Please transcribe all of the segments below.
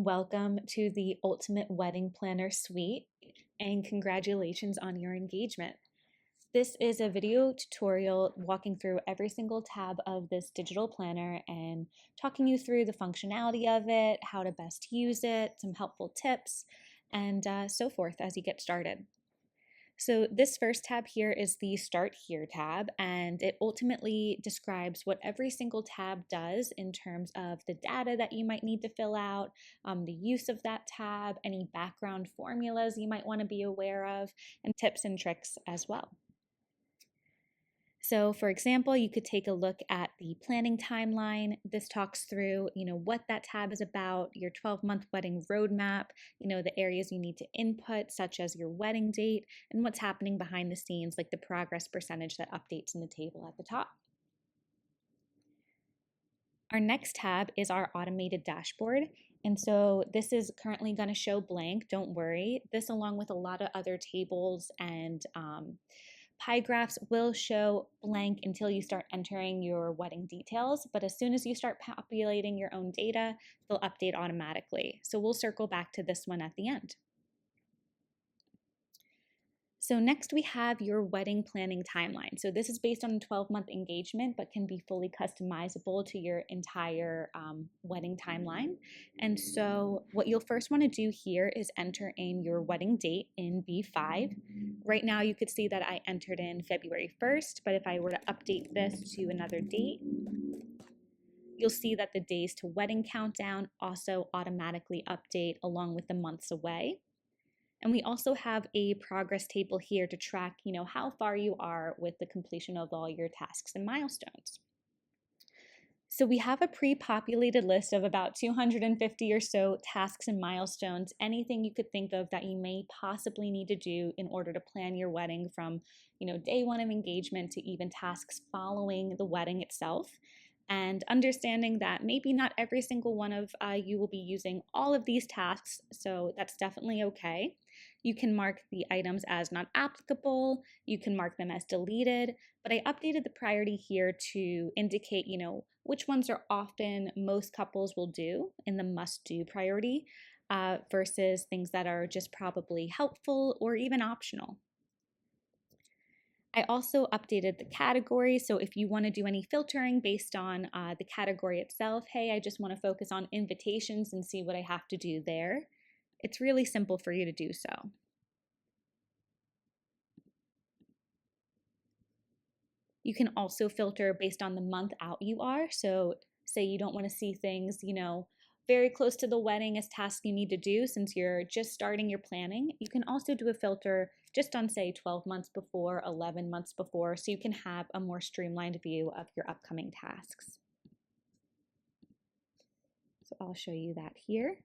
Welcome to the Ultimate Wedding Planner Suite and congratulations on your engagement. This is a video tutorial walking through every single tab of this digital planner and talking you through the functionality of it, how to best use it, some helpful tips, and so forth as you get started. So this first tab here is the Start Here tab, and it ultimately describes what every single tab does in terms of the data that you might need to fill out, the use of that tab, any background formulas you might want to be aware of, and tips and tricks as well. So for example, you could take a look at the planning timeline. This talks through, what that tab is about, your 12-month wedding roadmap, the areas you need to input, such as your wedding date, and what's happening behind the scenes, like the progress percentage that updates in the table at the top. Our next tab is our automated dashboard. And so this is currently going to show blank, don't worry. This, along with a lot of other tables and pie graphs, will show blank until you start entering your wedding details, but as soon as you start populating your own data, they'll update automatically. So we'll circle back to this one at the end. So next we have your wedding planning timeline. So this is based on a 12-month engagement, but can be fully customizable to your entire wedding timeline. And so what you'll first want to do here is enter in your wedding date in V5. Right now you could see that I entered in February 1st, but if I were to update this to another date, you'll see that the days to wedding countdown also automatically update along with the months away. And we also have a progress table here to track, how far you are with the completion of all your tasks and milestones. So we have a pre-populated list of about 250 or so tasks and milestones, anything you could think of that you may possibly need to do in order to plan your wedding from, day one of engagement to even tasks following the wedding itself. And understanding that maybe not every single one of you will be using all of these tasks, so that's definitely okay. You can mark the items as not applicable, you can mark them as deleted, but I updated the priority here to indicate, which ones are often most couples will do in the must-do priority versus things that are just probably helpful or even optional. I also updated the category, so if you want to do any filtering based on the category itself, hey, I just want to focus on invitations and see what I have to do there, it's really simple for you to do so. You can also filter based on the month out you are, so say you don't want to see things, very close to the wedding as tasks you need to do since you're just starting your planning. You can also do a filter just on, say, 12 months before, 11 months before, so you can have a more streamlined view of your upcoming tasks. So I'll show you that here.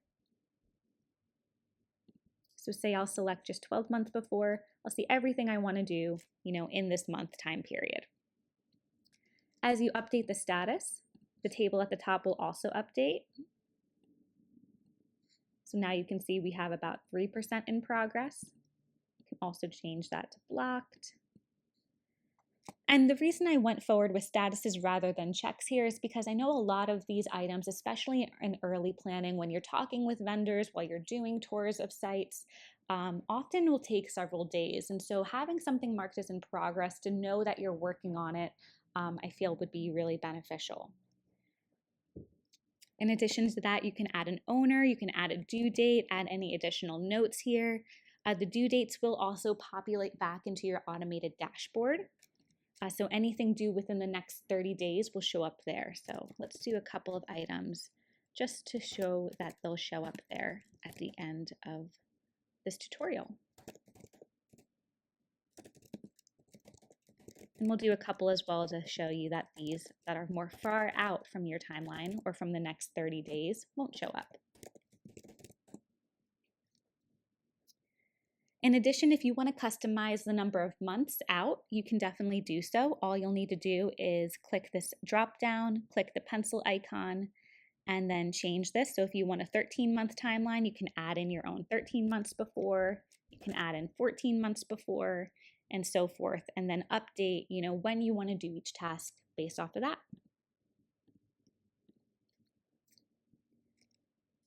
So say I'll select just 12 months before, I'll see everything I want to do, in this month time period. As you update the status, the table at the top will also update. So now you can see we have about 3% in progress. You can also change that to blocked. And the reason I went forward with statuses rather than checks here is because I know a lot of these items, especially in early planning, when you're talking with vendors while you're doing tours of sites, often will take several days. And so having something marked as in progress to know that you're working on it, I feel would be really beneficial. In addition to that, you can add an owner, you can add a due date, add any additional notes here. The due dates will also populate back into your automated dashboard. So anything due within the next 30 days will show up there. So let's do a couple of items just to show that they'll show up there at the end of this tutorial. And we'll do a couple as well to show you that these that are more far out from your timeline or from the next 30 days won't show up. In addition, if you want to customize the number of months out, you can definitely do so. All you'll need to do is click this drop down, click the pencil icon, and then change this. So if you want a 13-month timeline, you can add in your own 13 months before, you can add in 14 months before, and so forth, and then update, when you want to do each task based off of that.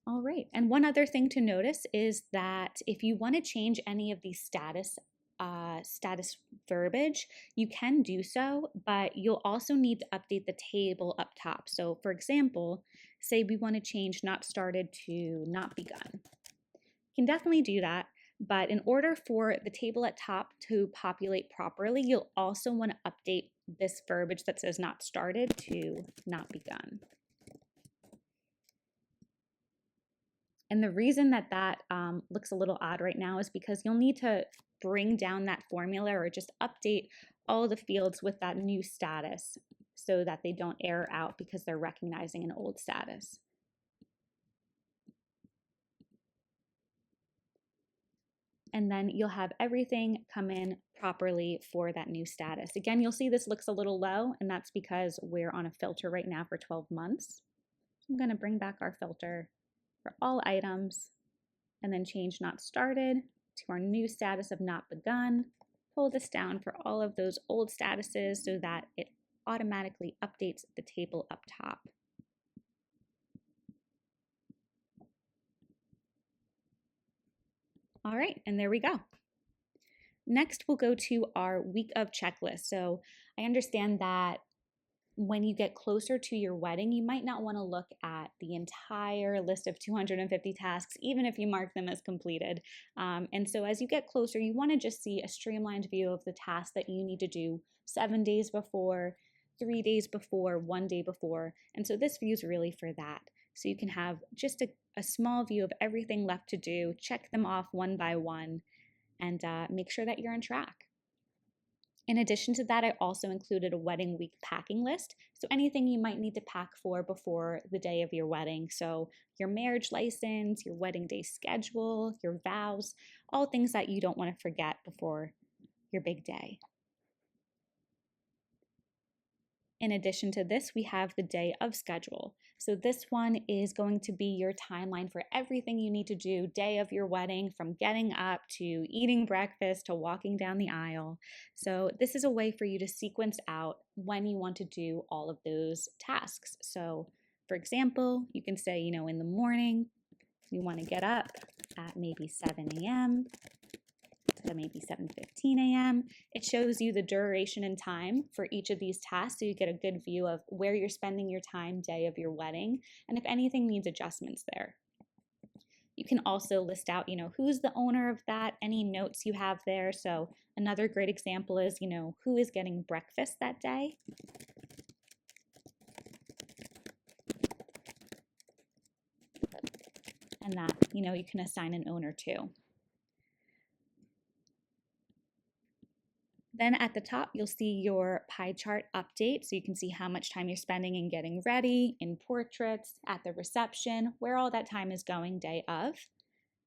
All right. And one other thing to notice is that if you want to change any of these status verbiage, you can do so, but you'll also need to update the table up top. So for example, say we want to change not started to not begun. You can definitely do that, but in order for the table at top to populate properly, you'll also want to update this verbiage that says not started to not begun. And the reason that that looks a little odd right now is because you'll need to bring down that formula or just update all the fields with that new status so that they don't error out because they're recognizing an old status. And then you'll have everything come in properly for that new status. Again, you'll see this looks a little low, and that's because we're on a filter right now for 12 months. I'm going to bring back our filter for all items and then change not started to our new status of not begun. Pull this down for all of those old statuses so that it automatically updates the table up top. All right, and there we go. Next, we'll go to our week of checklist. So I understand that when you get closer to your wedding, you might not want to look at the entire list of 250 tasks, even if you mark them as completed. And so as you get closer, you want to just see a streamlined view of the tasks that you need to do 7 days before, 3 days before, 1 day before. And so this view is really for that. So you can have just a small view of everything left to do, check them off one by one, and make sure that you're on track. In addition to that, I also included a wedding week packing list. So anything you might need to pack for before the day of your wedding. So your marriage license, your wedding day schedule, your vows, all things that you don't want to forget before your big day. In addition to this, we have the day of schedule. So this one is going to be your timeline for everything you need to do day of your wedding, from getting up to eating breakfast to walking down the aisle. So this is a way for you to sequence out when you want to do all of those tasks. So for example, you can say, in the morning, you want to get up at maybe 7 a.m. to maybe 7:15 a.m. It shows you the duration and time for each of these tasks so you get a good view of where you're spending your time day of your wedding and if anything needs adjustments there. You can also list out, who's the owner of that, any notes you have there. So another great example is, who is getting breakfast that day. And that, you can assign an owner to. Then at the top, you'll see your pie chart update. So you can see how much time you're spending in getting ready, in portraits, at the reception, where all that time is going day of.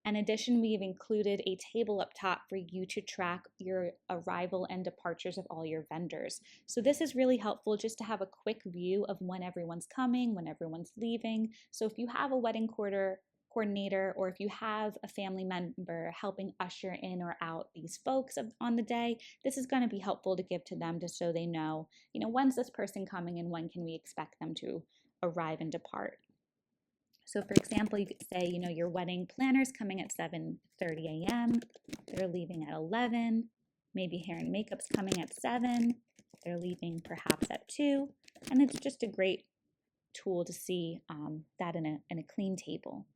In addition, we've included a table up top for you to track your arrival and departures of all your vendors. So this is really helpful just to have a quick view of when everyone's coming, when everyone's leaving. So if you have a wedding coordinator, or if you have a family member helping usher in or out these folks on the day, this is going to be helpful to give to them just so they know, when's this person coming and when can we expect them to arrive and depart. So for example, you could say, your wedding planner's coming at 7:30 a.m. They're leaving at 11. Maybe hair and makeup's coming at 7. They're leaving perhaps at 2. And it's just a great tool to see that in a clean table.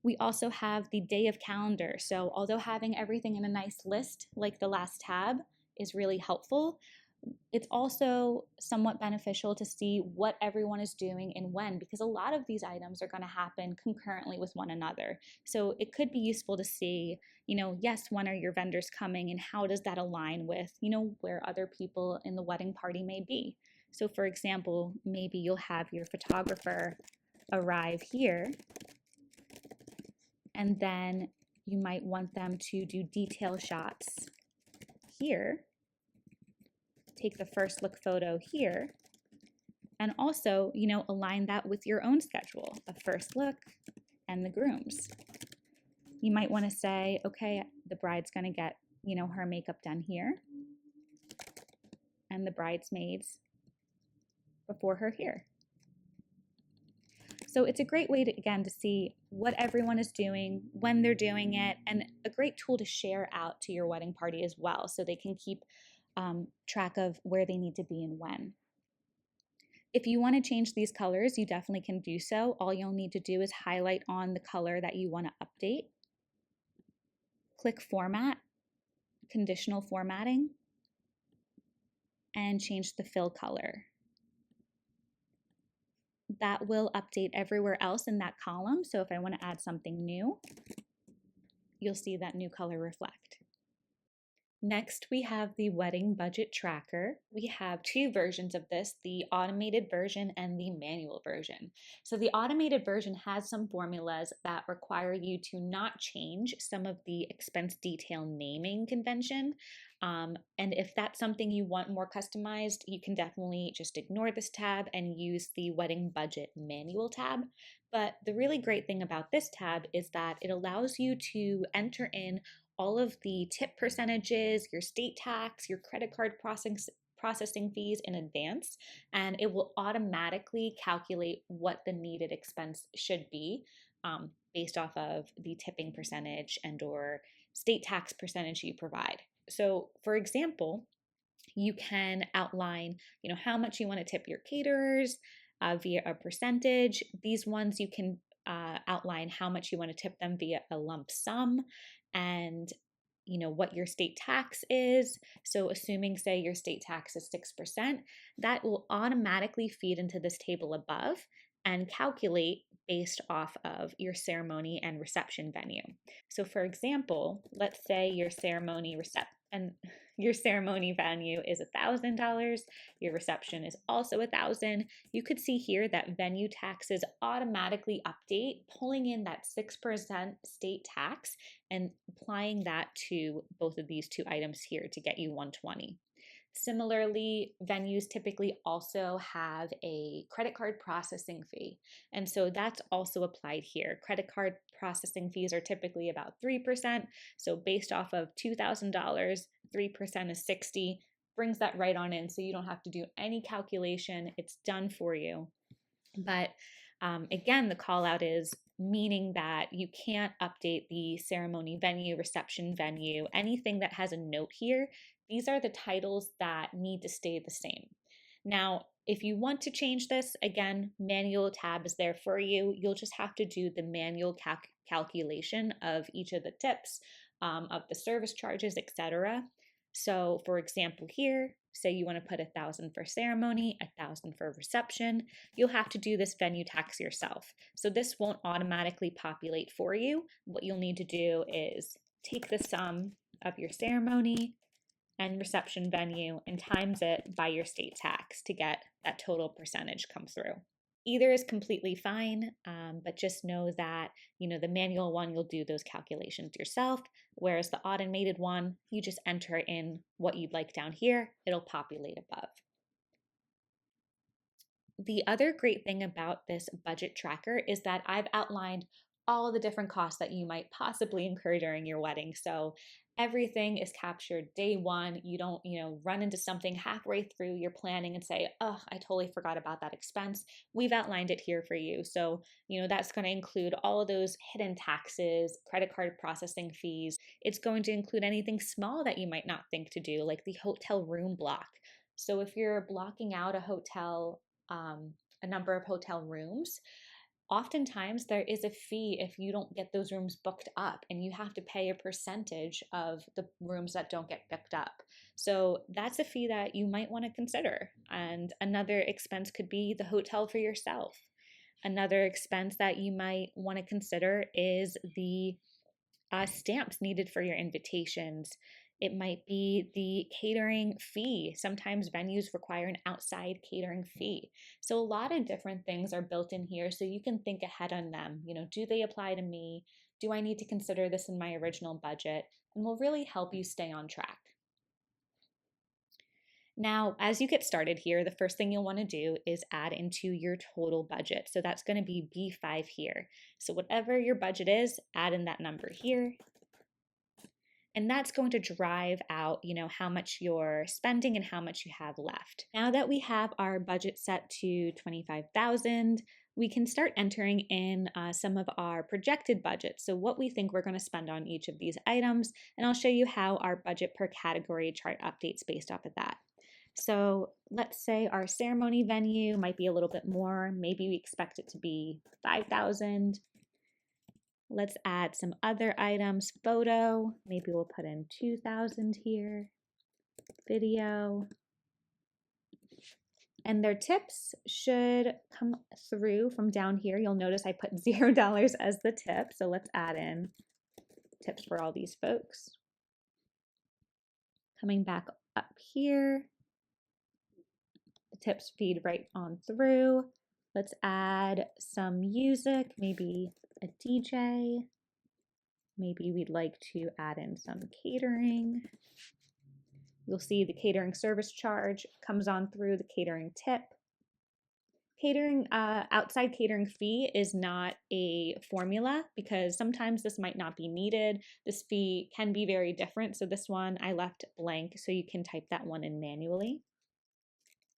We also have the day of calendar. So although having everything in a nice list like the last tab is really helpful, it's also somewhat beneficial to see what everyone is doing and when, because a lot of these items are going to happen concurrently with one another. So it could be useful to see, yes, when are your vendors coming and how does that align with, where other people in the wedding party may be. So for example, maybe you'll have your photographer arrive here, and then you might want them to do detail shots here, take the first look photo here, and also, align that with your own schedule, a first look and the groom's. You might want to say, okay, the bride's going to get, her makeup done here, and the bridesmaids before her here. So it's a great way to, again, to see what everyone is doing, when they're doing it, and a great tool to share out to your wedding party as well, so they can keep track of where they need to be and when. If you want to change these colors, you definitely can do so. All you'll need to do is highlight on the color that you want to update, click Format, Conditional Formatting, and change the fill color. That will update everywhere else in that column. So if I want to add something new, you'll see that new color reflect. Next, we have the wedding budget tracker. We have two versions of this, the automated version and the manual version. So the automated version has some formulas that require you to not change some of the expense detail naming convention. And if that's something you want more customized, you can definitely just ignore this tab and use the wedding budget manual tab. But the really great thing about this tab is that it allows you to enter in all of the tip percentages, your state tax, your credit card processing fees in advance, and it will automatically calculate what the needed expense should be based off of the tipping percentage and or state tax percentage you provide. So for example, you can outline, how much you want to tip your caterers via a percentage. These ones you can outline how much you want to tip them via a lump sum, and what your state tax is. So assuming, say, your state tax is 6%, that will automatically feed into this table above and calculate based off of your ceremony and reception venue. So for example, let's say your ceremony venue is $1,000, your reception is also $1,000. You could see here that venue taxes automatically update, pulling in that 6% state tax and applying that to both of these two items here to get you $120. Similarly, venues typically also have a credit card processing fee, and so that's also applied here. Credit card processing fees are typically about 3%, so based off of $2,000, 3% is 60, brings that right on in, so you don't have to do any calculation. It's done for you. But again, the call out is meaning that you can't update the ceremony venue, reception venue, anything that has a note here. These are the titles that need to stay the same. Now, if you want to change this, again, manual tab is there for you. You'll just have to do the manual calculation of each of the tips, of the service charges, etc. So for example here, say you want to put $1,000 for ceremony, $1,000 for reception, you'll have to do this venue tax yourself. So this won't automatically populate for you. What you'll need to do is take the sum of your ceremony and reception venue and times it by your state tax to get that total percentage come through. Either is completely fine, but just know that, the manual one, you'll do those calculations yourself, whereas the automated one, you just enter in what you'd like down here, it'll populate above. The other great thing about this budget tracker is that I've outlined all the different costs that you might possibly incur during your wedding. So everything is captured day one. You don't, run into something halfway through your planning and say, oh, I totally forgot about that expense. We've outlined it here for you. So, that's going to include all of those hidden taxes, credit card processing fees. It's going to include anything small that you might not think to do, like the hotel room block. So if you're blocking out a number of hotel rooms, oftentimes there is a fee if you don't get those rooms booked up, and you have to pay a percentage of the rooms that don't get booked up. So that's a fee that you might want to consider. And another expense could be the hotel for yourself. Another expense that you might want to consider is the stamps needed for your invitations. It might be the catering fee. Sometimes venues require an outside catering fee. So a lot of different things are built in here, so you can think ahead on them. Do they apply to me? Do I need to consider this in my original budget? And will really help you stay on track. Now, as you get started here, the first thing you'll want to do is add into your total budget. So that's going to be B5 here. So whatever your budget is, add in that number here. And that's going to drive out, how much you're spending and how much you have left. Now that we have our budget set to $25,000, we can start entering in some of our projected budgets. So what we think we're going to spend on each of these items, and I'll show you how our budget per category chart updates based off of that. So let's say our ceremony venue might be a little bit more. Maybe we expect it to be 5,000. Let's add some other items. Photo, maybe we'll put in 2,000 here. Video. And their tips should come through from down here. You'll notice I put $0 as the tip. So let's add in tips for all these folks. Coming back up here, the tips feed right on through. Let's add some music, maybe a DJ. Maybe we'd like to add in some catering. You'll see the catering service charge comes on through the catering tip. Catering, outside catering fee is not a formula because sometimes this might not be needed. This fee can be very different. So this one I left blank so you can type that one in manually.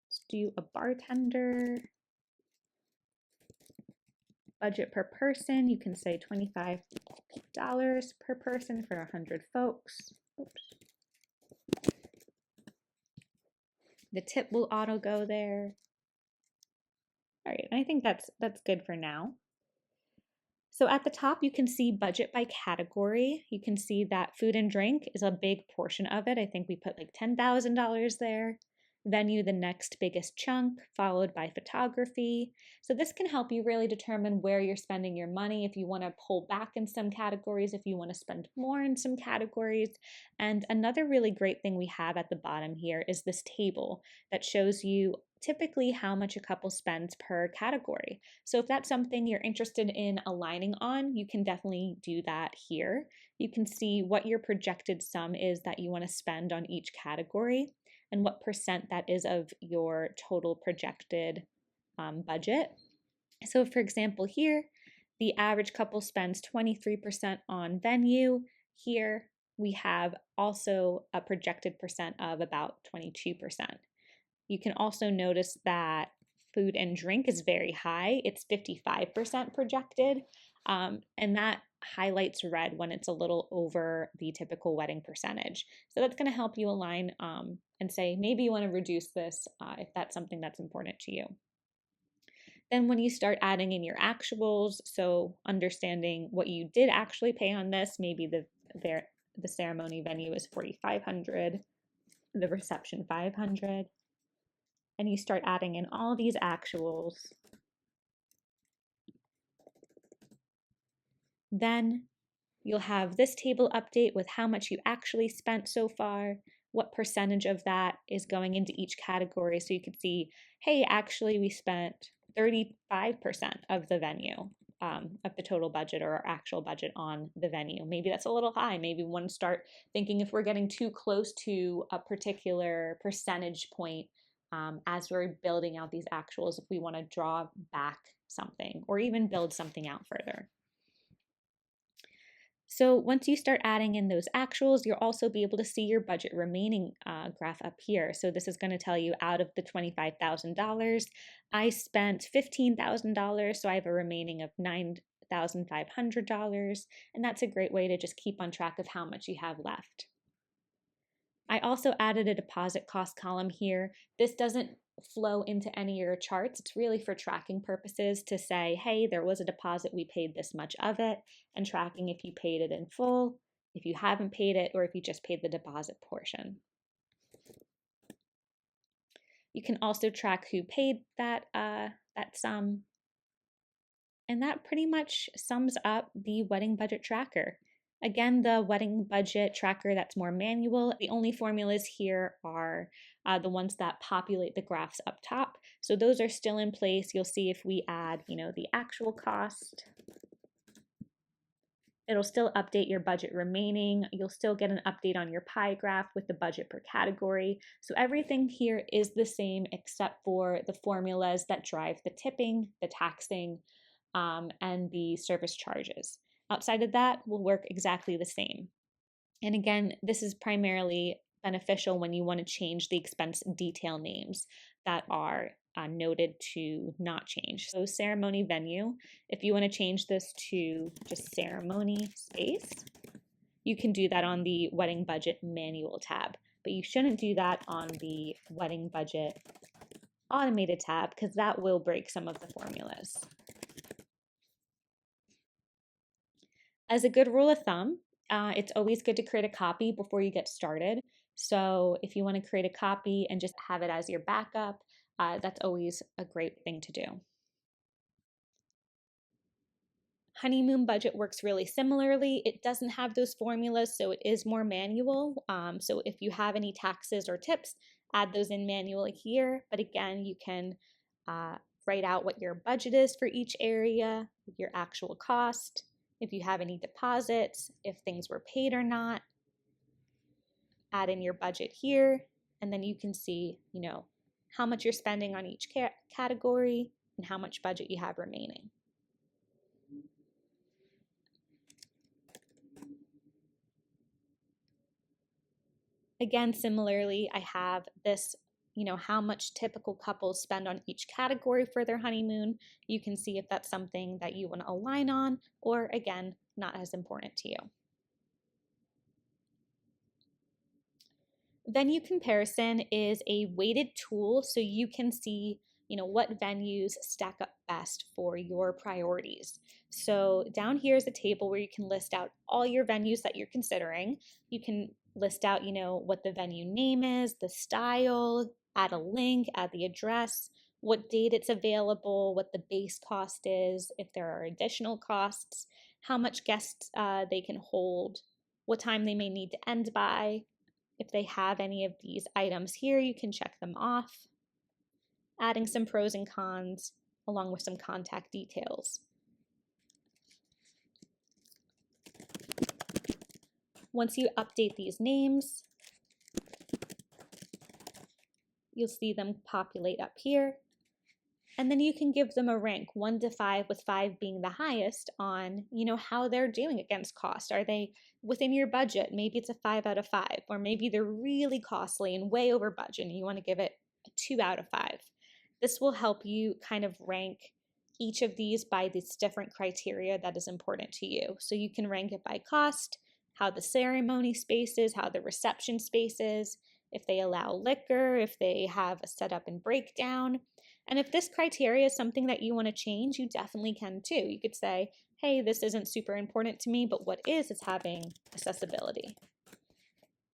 Let's do a bartender. Budget per person, you can say $25 per person for 100 folks. Oops. The tip will auto go there. All right, I think that's good for now. So at the top, you can see budget by category. You can see that food and drink is a big portion of it. I think we put like $10,000 there. Venue, the next biggest chunk, followed by photography. So this can help you really determine where you're spending your money, if you want to pull back in some categories, if you want to spend more in some categories. And another really great thing we have at the bottom here is this table that shows you typically how much a couple spends per category. So if that's something you're interested in aligning on, you can definitely do that here. You can see what your projected sum is that you want to spend on each category and what percent that is of your total projected budget. So for example here, the average couple spends 23% on venue. Here we have also a projected percent of about 22%. You can also notice that food and drink is very high. It's 55% projected, and that highlights red when it's a little over the typical wedding percentage. So that's going to help you align and say maybe you want to reduce this if that's something that's important to you. Then when you start adding in your actuals, so understanding what you did actually pay on this, maybe the ceremony venue is $4,500, the reception $500, and you start adding in all these actuals. Then you'll have this table update with how much you actually spent so far, what percentage of that is going into each category. So you could see, hey, actually we spent 35% of the venue, of the total budget or our actual budget on the venue. Maybe that's a little high. Maybe we want to start thinking if we're getting too close to a particular percentage point as we're building out these actuals, if we want to draw back something or even build something out further. So once you start adding in those actuals, you'll also be able to see your budget remaining graph up here. So this is going to tell you out of the $25,000, I spent $15,000, so I have a remaining of $9,500, and that's a great way to just keep on track of how much you have left. I also added a deposit cost column here. This doesn't flow into any of your charts. It's really for tracking purposes to say, hey, there was a deposit, we paid this much of it, and tracking if you paid it in full, if you haven't paid it, or if you just paid the deposit portion. You can also track who paid that sum. And that pretty much sums up the wedding budget tracker. Again, the wedding budget tracker that's more manual, the only formulas here are the ones that populate the graphs up top. So those are still in place. You'll see if we add, the actual cost, it'll still update your budget remaining. You'll still get an update on your pie graph with the budget per category. So everything here is the same except for the formulas that drive the tipping, the taxing, and the service charges. Outside of that, will work exactly the same. And again, this is primarily beneficial when you want to change the expense detail names that are noted to not change. So ceremony venue, if you want to change this to just ceremony space, you can do that on the wedding budget manual tab, but you shouldn't do that on the wedding budget automated tab because that will break some of the formulas. As a good rule of thumb, it's always good to create a copy before you get started. So if you want to create a copy and just have it as your backup, that's always a great thing to do. Honeymoon budget works really similarly. It doesn't have those formulas, so it is more manual. So if you have any taxes or tips, add those in manually here. But again, you can write out what your budget is for each area, your actual cost, if you have any deposits, if things were paid or not. Add in your budget here, and then you can see, how much you're spending on each category and how much budget you have remaining. Again, similarly, I have this, how much typical couples spend on each category for their honeymoon. You can see if that's something that you want to align on, or again, not as important to you. Venue comparison is a weighted tool so you can see what venues stack up best for your priorities. So down here is a table where you can list out all your venues that you're considering. You can list out what the venue name is, the style, add a link, add the address, what date it's available, what the base cost is, if there are additional costs, how much guests they can hold, what time they may need to end by. If they have any of these items here, you can check them off, adding some pros and cons along with some contact details. Once you update these names, you'll see them populate up here. And then you can give them a rank 1 to 5, with 5 being the highest on, how they're doing against cost. Are they within your budget? Maybe it's a 5 out of 5, or maybe they're really costly and way over budget and you want to give it a 2 out of 5. This will help you kind of rank each of these by this different criteria that is important to you. So you can rank it by cost, how the ceremony space is, how the reception space is, if they allow liquor, if they have a setup and breakdown. And if this criteria is something that you want to change, you definitely can too. You could say, hey, this isn't super important to me, but what is having accessibility.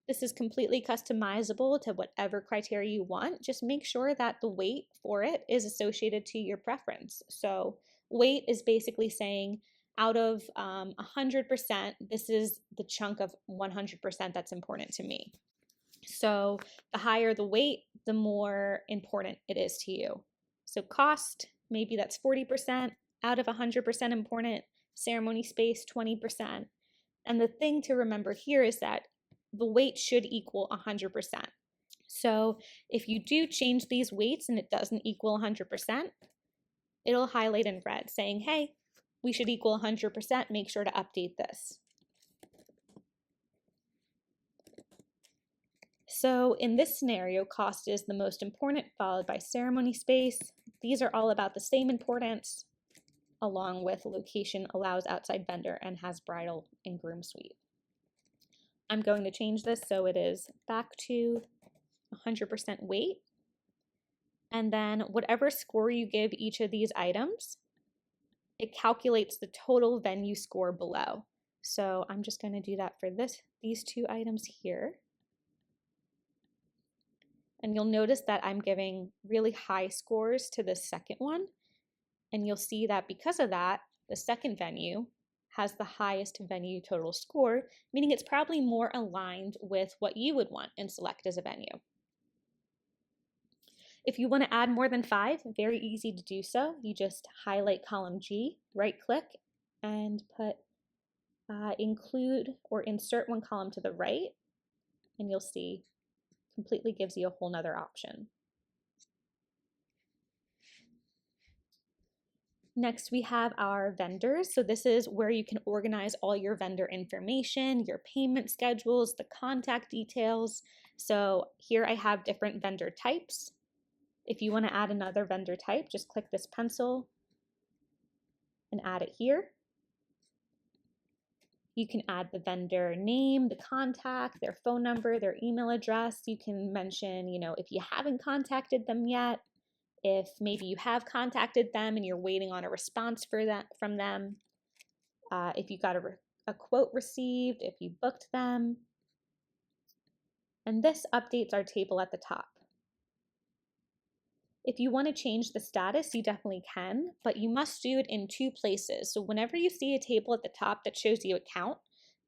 This is completely customizable to whatever criteria you want. Just make sure that the weight for it is associated to your preference. So weight is basically saying out of 100%, this is the chunk of 100% that's important to me. So the higher the weight, the more important it is to you. So cost, maybe that's 40%, out of 100% important, ceremony space 20%. And the thing to remember here is that the weight should equal 100%. So if you do change these weights and it doesn't equal 100%, it'll highlight in red saying, hey, we should equal 100%, make sure to update this. So in this scenario, cost is the most important, followed by ceremony space. These are all about the same importance, along with location allows outside vendor and has bridal and groom suite. I'm going to change this so it is back to 100% weight. And then whatever score you give each of these items, it calculates the total venue score below. So I'm just going to do that for these 2 items here. And you'll notice that I'm giving really high scores to the second one. And you'll see that because of that, the second venue has the highest venue total score, meaning it's probably more aligned with what you would want and select as a venue. If you want to add more than 5, very easy to do so. You just highlight column G, right click, and put include or insert one column to the right, and you'll see completely gives you a whole nother option. Next, we have our vendors. So this is where you can organize all your vendor information, your payment schedules, the contact details. So here I have different vendor types. If you want to add another vendor type, just click this pencil and add it here. You can add the vendor name, the contact, their phone number, their email address. You can mention, if you haven't contacted them yet, if maybe you have contacted them and you're waiting on a response from them, if you got a quote received, if you booked them. And this updates our table at the top. If you want to change the status, you definitely can, but you must do it in two places. So whenever you see a table at the top that shows you a count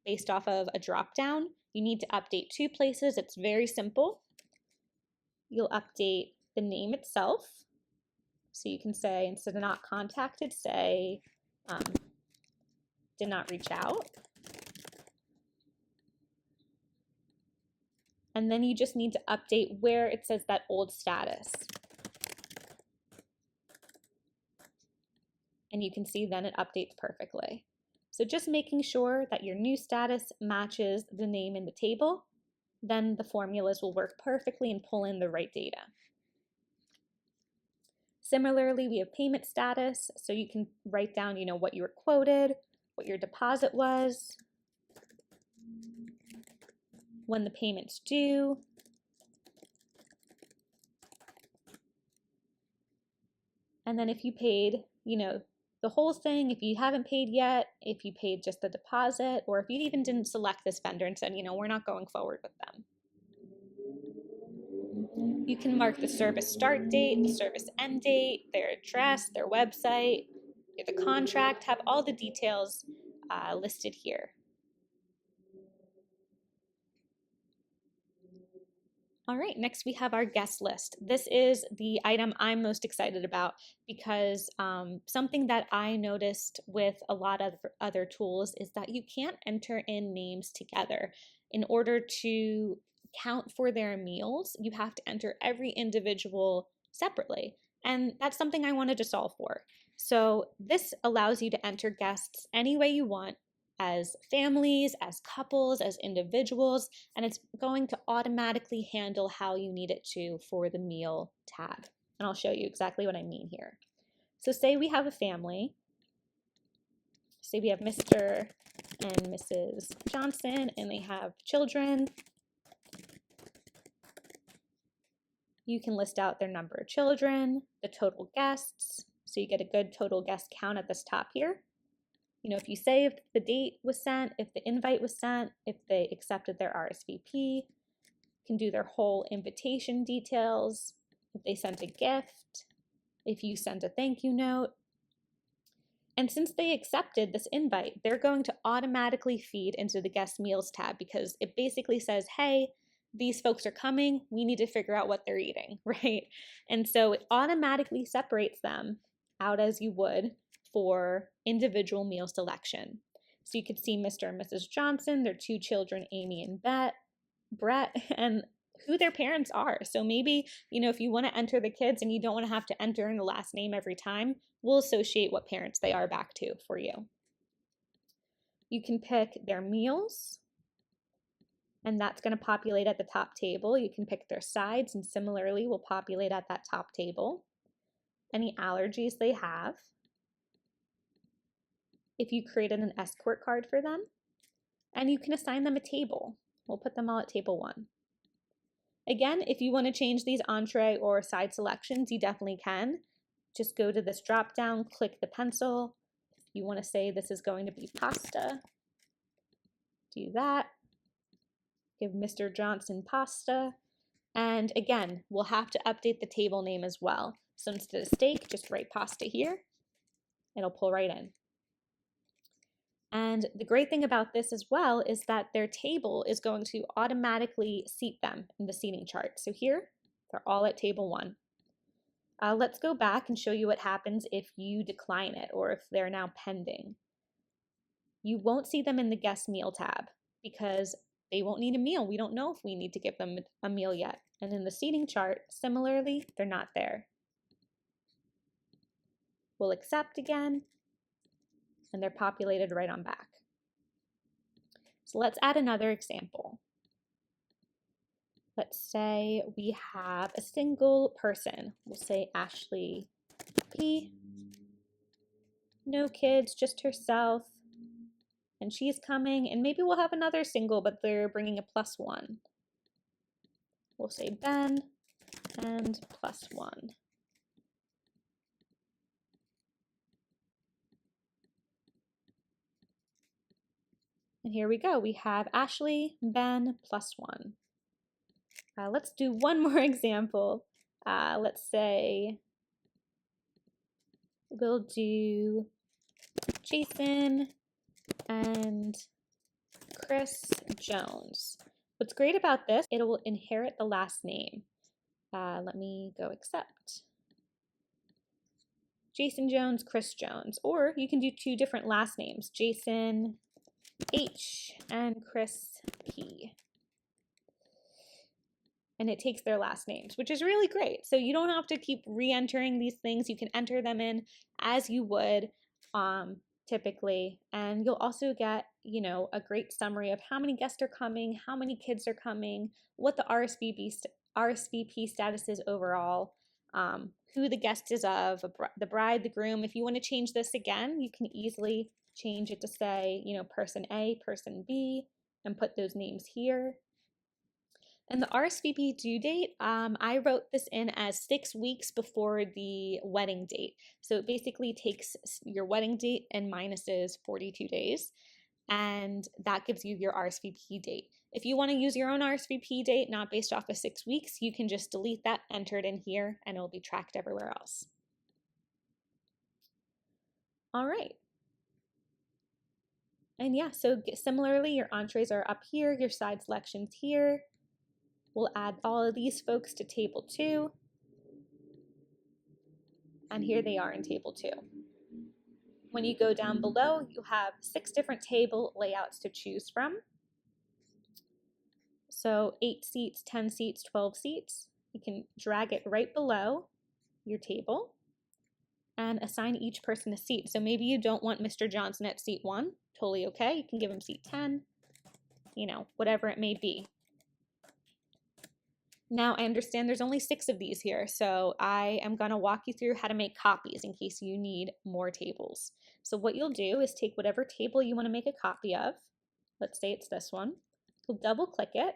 based off of a dropdown, you need to update two places. It's very simple. You'll update the name itself. So you can say, instead of not contacted, say did not reach out. And then you just need to update where it says that old status. And you can see then it updates perfectly. So just making sure that your new status matches the name in the table, then the formulas will work perfectly and pull in the right data. Similarly, we have payment status, so you can write down, what you were quoted, what your deposit was, when the payment's due, and then if you paid, the whole thing, if you haven't paid yet, if you paid just the deposit, or if you even didn't select this vendor and said, we're not going forward with them. You can mark the service start date, the service end date, their address, their website, the contract, have all the details listed here. All right, next we have our guest list. This is the item I'm most excited about because something that I noticed with a lot of other tools is that you can't enter in names together. In order to count for their meals, you have to enter every individual separately. And that's something I wanted to solve for. So this allows you to enter guests any way you want, as families, as couples, as individuals, and it's going to automatically handle how you need it to for the meal tab. And I'll show you exactly what I mean here. So say we have a family. Say we have Mr. and Mrs. Johnson, and they have children. You can list out their number of children, the total guests, so you get a good total guest count at this top here. If you say if the date was sent, if the invite was sent, if they accepted their RSVP, you can do their whole invitation details, if they sent a gift, if you sent a thank you note. And since they accepted this invite, they're going to automatically feed into the guest meals tab because it basically says, hey, these folks are coming, we need to figure out what they're eating, right? And so it automatically separates them out as you would for individual meal selection. So you could see Mr. and Mrs. Johnson, their two children, Amy and Brett, and who their parents are. So maybe, if you want to enter the kids and you don't want to have to enter in the last name every time, we'll associate what parents they are back to for you. You can pick their meals, and that's going to populate at the top table. You can pick their sides, and similarly will populate at that top table. Any allergies they have. If you created an escort card for them, and you can assign them a table. We'll put them all at table 1. Again, if you want to change these entree or side selections, you definitely can. Just go to this drop down, click the pencil. If you want to say this is going to be pasta, do that. Give Mr. Johnson pasta. And again, we'll have to update the table name as well. So instead of steak, just write pasta here. It'll pull right in. And the great thing about this as well is that their table is going to automatically seat them in the seating chart. So here, they're all at table 1. Let's go back and show you what happens if you decline it or if they're now pending. You won't see them in the guest meal tab because they won't need a meal. We don't know if we need to give them a meal yet. And in the seating chart, similarly, they're not there. We'll accept again, and they're populated right on back. So let's add another example. Let's say we have a single person. We'll say Ashley P. No kids, just herself. And she's coming, and maybe we'll have another single, but they're bringing a +1. We'll say Ben and +1. And here we go. We have Ashley, Ben, +1. Let's do one more example. Let's say we'll do Jason and Chris Jones. What's great about this, it will inherit the last name. Let me go accept. Jason Jones, Chris Jones. Or you can do two different last names, Jason H and Chris P. And it takes their last names, which is really great. So you don't have to keep re-entering these things. You can enter them in as you would typically. And you'll also get, a great summary of how many guests are coming, how many kids are coming, what the RSVP status is overall, who the guest is of, the bride, the groom. If you want to change this again, you can easily change it to say, person A, person B, and put those names here. And the RSVP due date, I wrote this in as 6 weeks before the wedding date. So it basically takes your wedding date and minuses 42 days. And that gives you your RSVP date. If you want to use your own RSVP date, not based off of 6 weeks, you can just delete that, enter it in here, and it'll be tracked everywhere else. All right. And yeah, so similarly, your entrees are up here, your side selections here. We'll add all of these folks to table 2. And here they are in table 2. When you go down below, you have 6 different table layouts to choose from. So 8 seats, 10 seats, 12 seats. You can drag it right below your table and assign each person a seat. So maybe you don't want Mr. Johnson at seat 1, totally okay. You can give him seat 10, whatever it may be. Now I understand there's only 6 of these here, so I am going to walk you through how to make copies in case you need more tables. So what you'll do is take whatever table you want to make a copy of. Let's say it's this one. You'll double click it,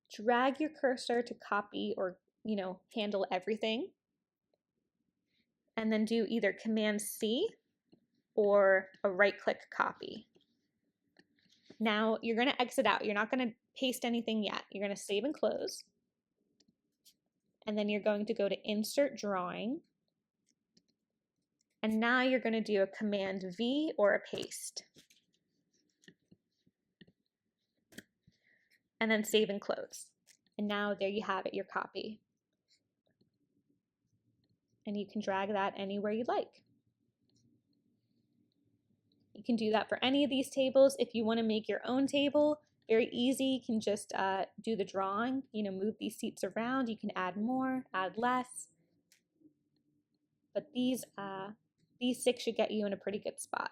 drag your cursor to copy or, handle everything, and then do either Command C or a right click copy. Now you're going to exit out. You're not going to paste anything yet. You're going to save and close. And then you're going to go to Insert Drawing. And now you're going to do a Command V or a paste. And then save and close. And now there you have it, your copy. And you can drag that anywhere you'd like. You can do that for any of these tables. If you want to make your own table, very easy. You can just do the drawing, move these seats around. You can add more, add less. But these 6 should get you in a pretty good spot.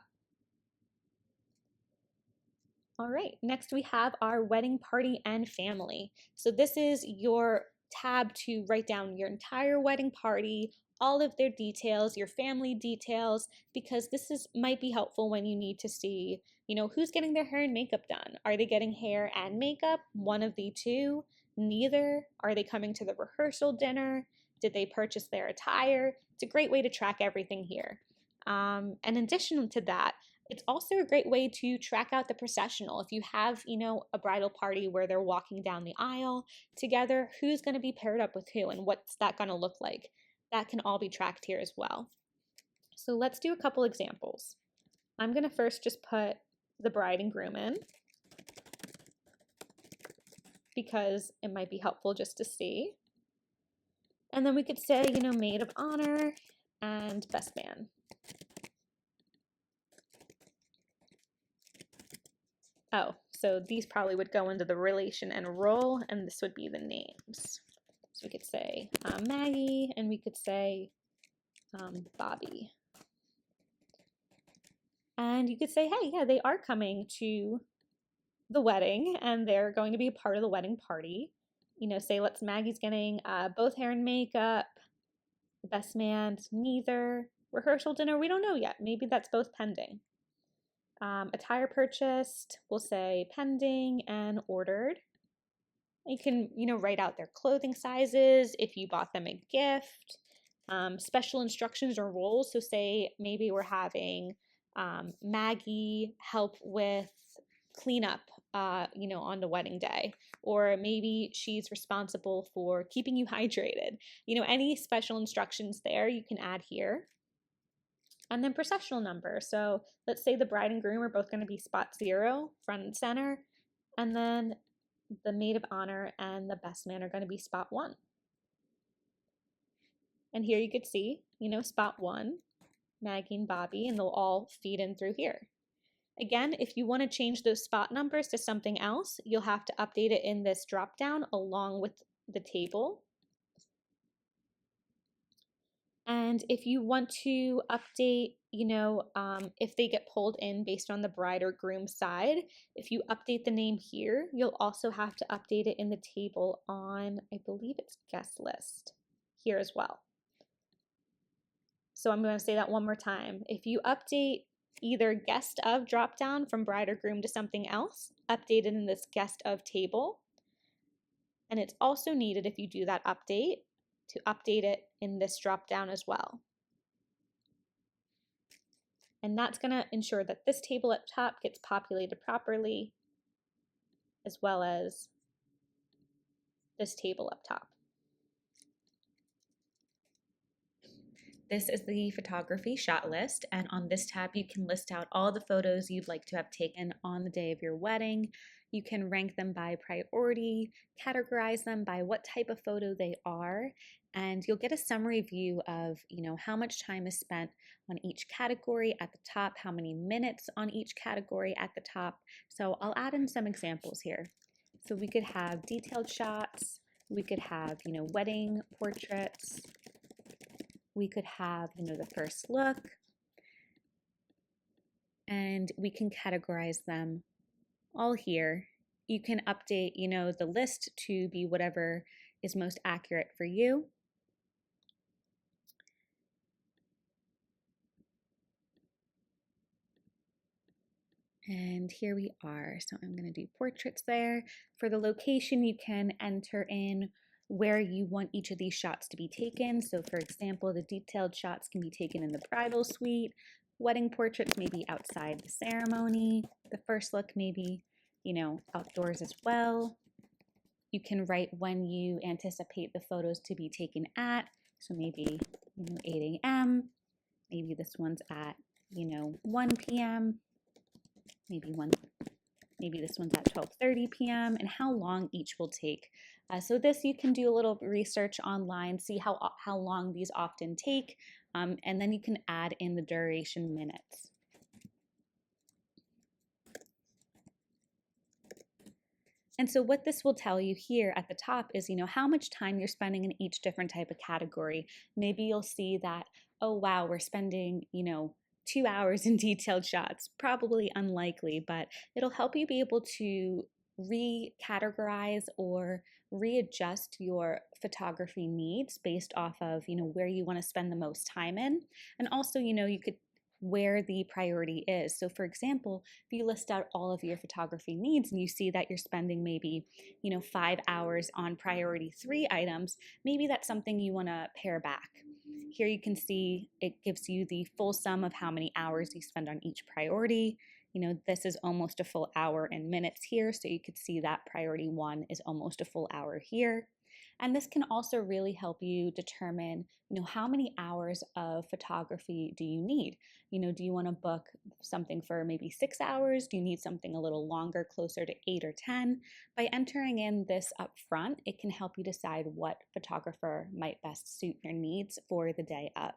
All right, next we have our wedding party and family. So this is your tab to write down your entire wedding party, all of their details, your family details, because this might be helpful when you need to see, who's getting their hair and makeup done. Are they getting hair and makeup? One of the two? Neither? Are they coming to the rehearsal dinner? Did they purchase their attire? It's a great way to track everything here. And in addition to that, it's also a great way to track out the processional. If you have, a bridal party where they're walking down the aisle together, who's going to be paired up with who and what's that going to look like? That can all be tracked here as well. So let's do a couple examples. I'm going to first just put the bride and groom in because it might be helpful just to see. And then we could say, maid of honor and best man. Oh, so these probably would go into the relation and role, and this would be the names. So we could say Maggie, and we could say Bobby. And you could say, hey, yeah, they are coming to the wedding, and they're going to be a part of the wedding party. say let's Maggie's getting both hair and makeup, the best man, neither. Rehearsal dinner, we don't know yet. Maybe that's both pending. Attire purchased, we'll say pending and ordered. You can, write out their clothing sizes if you bought them a gift. Special instructions or roles. So say maybe we're having Maggie help with cleanup, on the wedding day, or maybe she's responsible for keeping you hydrated. Any special instructions there you can add here. And then processional number. So let's say the bride and groom are both going to be spot 0, front and center, and then the maid of honor and the best man are going to be spot 1. And here you could see, spot 1, Maggie and Bobby, and they'll all feed in through here. Again, if you want to change those spot numbers to something else, you'll have to update it in this drop down along with the table. And if you want to update, if they get pulled in based on the bride or groom side, if you update the name here, you'll also have to update it in the table on, I believe it's guest list here as well. So I'm going to say that one more time. If you update either guest of drop down from bride or groom to something else, update it in this guest of table. And it's also needed if you do that update to update it in this drop down as well. And that's going to ensure that this table at top gets populated properly, as well as this table up top. This is the photography shot list, and on this tab you can list out all the photos you'd like to have taken on the day of your wedding. You can rank them by priority, categorize them by what type of photo they are, and you'll get a summary view of, how much time is spent on each category at the top, how many minutes on each category at the top. So I'll add in some examples here. So we could have detailed shots, we could have, wedding portraits, we could have, the first look, and we can categorize them all here. You can update, the list to be whatever is most accurate for you. And here we are. So I'm going to do portraits there. For the location, you can enter in where you want each of these shots to be taken. So for example, the detailed shots can be taken in the bridal suite, wedding portraits maybe outside the ceremony, the first look maybe, outdoors as well. You can write when you anticipate the photos to be taken at, so maybe 8 a.m., maybe this one's at 1 p.m., maybe this one's at 12:30 p.m., and how long each will take. So this you can do a little research online, see how long these often take, and then you can add in the duration minutes. And so what this will tell you here at the top is, how much time you're spending in each different type of category. Maybe you'll see that, oh wow, we're spending, 2 hours in detailed shots. Probably unlikely, but it'll help you be able to recategorize or readjust your photography needs based off of, where you want to spend the most time in. And also, you could where the priority is. So for example, if you list out all of your photography needs and you see that you're spending maybe, 5 hours on priority 3 items, maybe that's something you want to pare back. Here you can see it gives you the full sum of how many hours you spend on each priority. This is almost a full hour in minutes here, so you could see that priority 1 is almost a full hour here. And this can also really help you determine, how many hours of photography do you need? Do you want to book something for maybe 6 hours? Do you need something a little longer, closer to 8 or 10? By entering in this up front, it can help you decide what photographer might best suit your needs for the day of.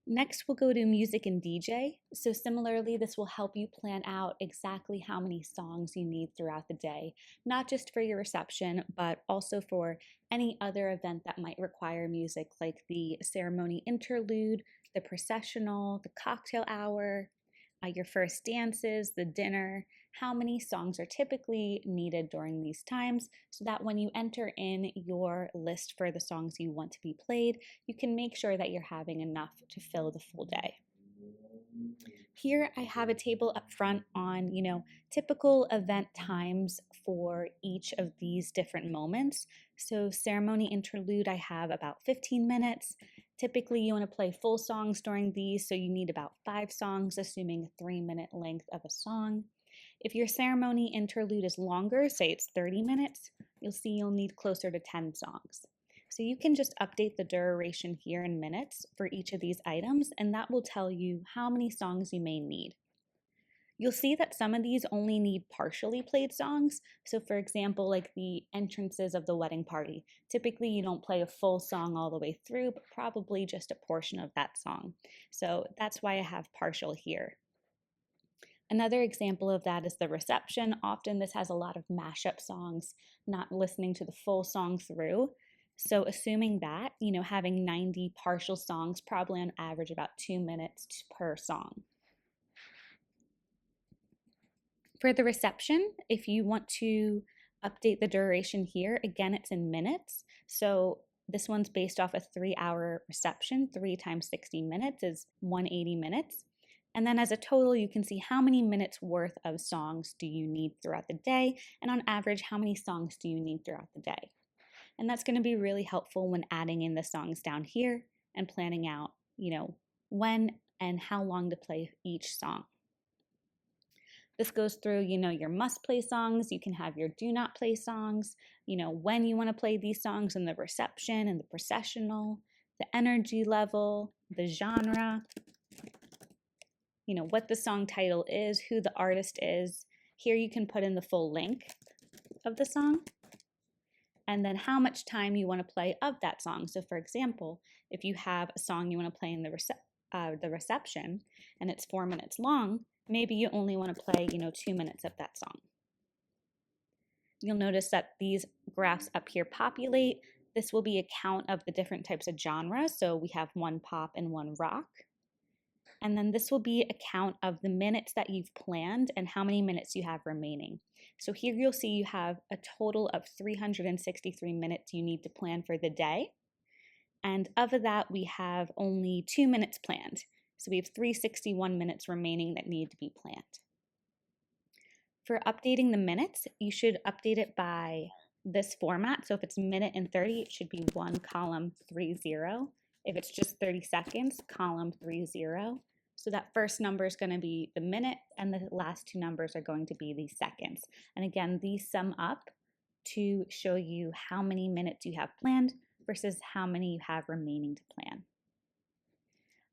Next, we'll go to music and DJ. So similarly, this will help you plan out exactly how many songs you need throughout the day, not just for your reception, but also for any other event that might require music, like the ceremony interlude, the processional, the cocktail hour, your first dances, the dinner, how many songs are typically needed during these times, so that when you enter in your list for the songs you want to be played, you can make sure that you're having enough to fill the full day. Here I have a table up front on, typical event times for each of these different moments. So ceremony interlude, I have about 15 minutes. Typically you want to play full songs during these, so you need about 5 songs, assuming a 3-minute length of a song. If your ceremony interlude is longer, say it's 30 minutes, you'll see you'll need closer to 10 songs. So you can just update the duration here in minutes for each of these items, and that will tell you how many songs you may need. You'll see that some of these only need partially played songs. So for example, like the entrances of the wedding party, typically you don't play a full song all the way through, but probably just a portion of that song. So that's why I have partial here. Another example of that is the reception. Often this has a lot of mashup songs, not listening to the full song through. So assuming that, having 90 partial songs, probably on average about 2 minutes per song. For the reception, if you want to update the duration here, again, it's in minutes. So this one's based off a 3-hour reception. 3 times 60 minutes is 180 minutes. And then as a total, you can see how many minutes worth of songs do you need throughout the day, and on average, how many songs do you need throughout the day. And that's going to be really helpful when adding in the songs down here and planning out, when and how long to play each song. This goes through, your must play songs. You can have your do not play songs, when you want to play these songs in the reception and the processional, the energy level, the genre, what the song title is, who the artist is. Here you can put in the full length of the song, and then how much time you want to play of that song. So for example, if you have a song you want to play in the reception and it's 4 minutes long, maybe you only want to play, 2 minutes of that song. You'll notice that these graphs up here populate. This will be a count of the different types of genres. So we have 1 pop and 1 rock. And then this will be a count of the minutes that you've planned and how many minutes you have remaining. So here you'll see you have a total of 363 minutes you need to plan for the day. And of that, we have only 2 minutes planned. So we have 361 minutes remaining that need to be planned. For updating the minutes, you should update it by this format. So if it's minute and 30, it should be 1 column 30. If it's just 30 seconds, column 30. So that first number is going to be the minute, and the last 2 numbers are going to be the seconds. And again, these sum up to show you how many minutes you have planned versus how many you have remaining to plan.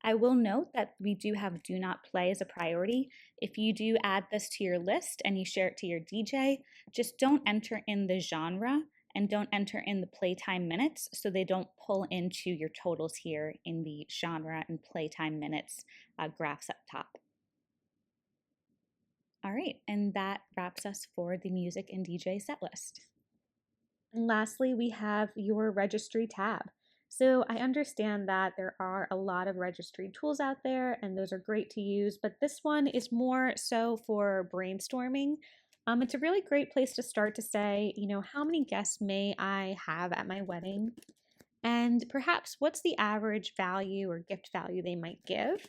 I will note that we do have do not play as a priority. If you do add this to your list and you share it to your DJ, just don't enter in the genre and don't enter in the playtime minutes so they don't pull into your totals here in the genre and playtime minutes graphs up top. All right, and that wraps us for the music and DJ set list. And lastly, we have your registry tab. So I understand that there are a lot of registry tools out there and those are great to use, but this one is more so for brainstorming. It's a really great place to start to say, how many guests may I have at my wedding? And perhaps what's the average value or gift value they might give?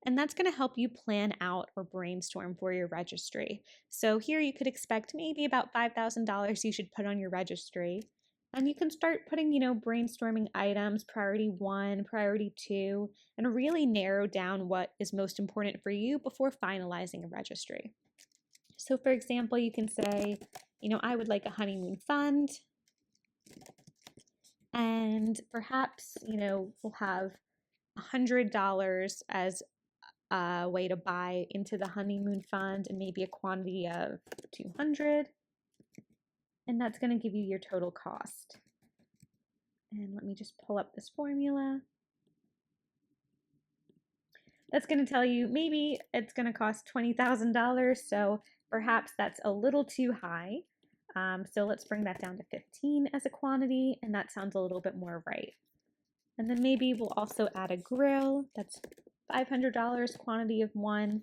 And that's going to help you plan out or brainstorm for your registry. So here you could expect maybe about $5,000 you should put on your registry. And you can start putting, brainstorming items, priority 1, priority 2, and really narrow down what is most important for you before finalizing a registry. So for example, you can say, I would like a honeymoon fund. And perhaps, we'll have $100 as a way to buy into the honeymoon fund and maybe a quantity of 200. And that's going to give you your total cost. And let me just pull up this formula. That's going to tell you maybe it's going to cost $20,000. So perhaps that's a little too high. So let's bring that down to 15 as a quantity. And that sounds a little bit more right. And then maybe we'll also add a grill. That's $500, quantity of 1.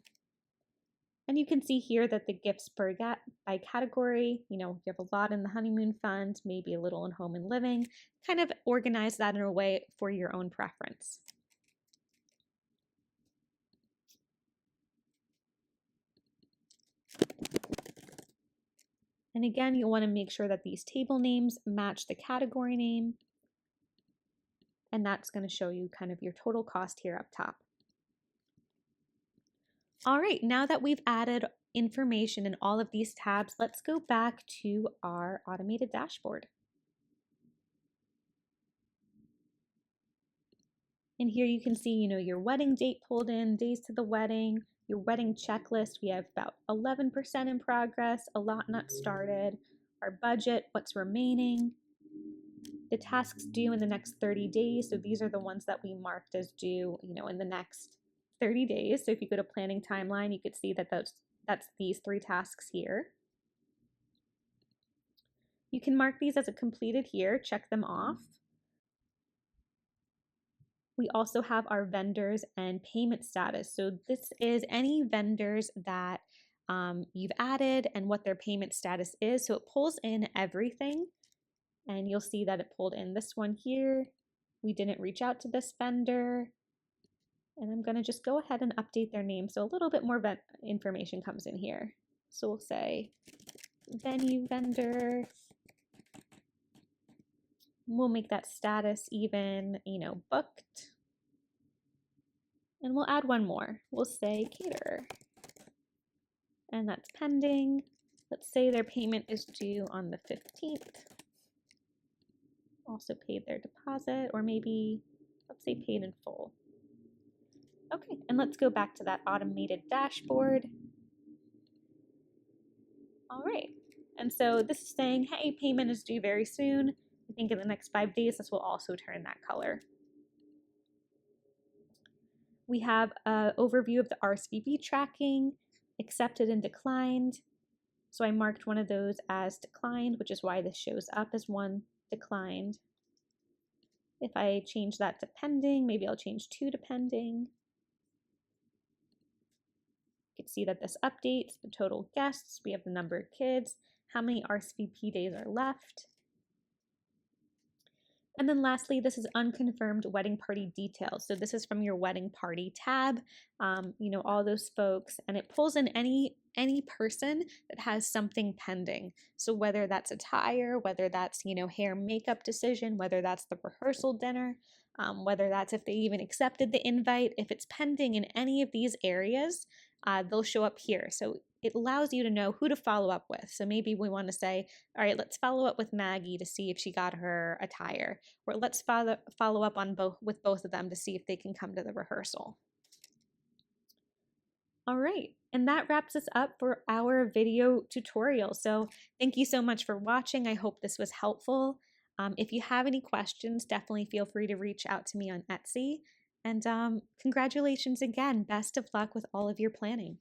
And you can see here that the gifts by category, you have a lot in the honeymoon fund, maybe a little in home and living, kind of organize that in a way for your own preference. And again, you'll want to make sure that these table names match the category name. And that's going to show you kind of your total cost here up top. All right, now that we've added information in all of these tabs, let's go back to our automated dashboard. And here you can see, your wedding date pulled in, days to the wedding, your wedding checklist. We have about 11% in progress, a lot not started, our budget, what's remaining, the tasks due in the next 30 days. So these are the ones that we marked as due, in the next 30 days. So if you go to planning timeline, you could see that that's these 3 tasks here. You can mark these as a completed here, check them off. We also have our vendors and payment status. So this is any vendors that you've added and what their payment status is. So it pulls in everything, and you'll see that it pulled in this one here. We didn't reach out to this vendor, and I'm going to just go ahead and update their name. So a little bit more information comes in here. So we'll say venue vendor. We'll make that status even, booked. And we'll add one more. We'll say caterer. And that's pending. Let's say their payment is due on the 15th. Also paid their deposit, or maybe, let's say paid in full. Okay, and let's go back to that automated dashboard. All right, and so this is saying, hey, payment is due very soon. I think in the next 5 days, this will also turn that color. We have an overview of the RSVP tracking, accepted and declined. So I marked one of those as declined, which is why this shows up as one declined. If I change that to pending, maybe I'll change 2 to pending. You can see that this updates the total guests. We have the number of kids, how many RSVP days are left. And then lastly, this is unconfirmed wedding party details. So this is from your wedding party tab, all those folks, and it pulls in any person that has something pending. So whether that's attire, whether that's, hair makeup decision, whether that's the rehearsal dinner, whether that's if they even accepted the invite, if it's pending in any of these areas, they'll show up here. So it allows you to know who to follow up with. So maybe we want to say, all right, let's follow up with Maggie to see if she got her attire, or let's follow up on with both of them to see if they can come to the rehearsal. All right, and that wraps us up for our video tutorial. So thank you so much for watching. I hope this was helpful. If you have any questions, definitely feel free to reach out to me on Etsy. And congratulations again. Best of luck with all of your planning.